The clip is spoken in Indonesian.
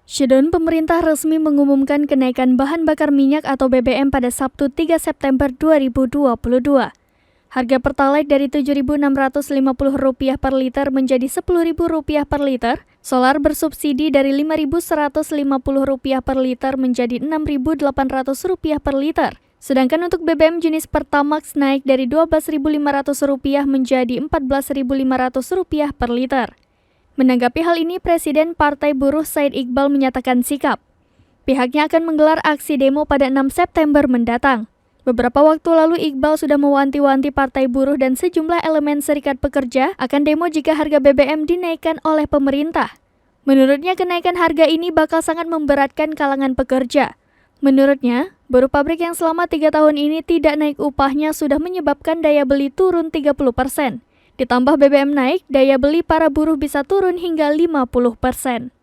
Shedon pemerintah resmi mengumumkan kenaikan bahan bakar minyak atau BBM pada Sabtu 3 September 2022. Harga Pertalite dari Rp7.650 per liter menjadi Rp10.000 per liter, solar bersubsidi dari Rp5.150 per liter menjadi Rp6.800 per liter. Sedangkan untuk BBM jenis Pertamax naik dari Rp12.500 menjadi Rp14.500 per liter. Menanggapi hal ini, Presiden Partai Buruh Said Iqbal menyatakan sikap. Pihaknya akan menggelar aksi demo pada 6 September mendatang. Beberapa waktu lalu Iqbal sudah mewanti-wanti Partai Buruh dan sejumlah elemen serikat pekerja akan demo jika harga BBM dinaikkan oleh pemerintah. Menurutnya kenaikan harga ini bakal sangat memberatkan kalangan pekerja. Menurutnya, buruh pabrik yang selama 3 tahun ini tidak naik upahnya sudah menyebabkan daya beli turun 30%. Ditambah BBM naik, daya beli para buruh bisa turun hingga 50%.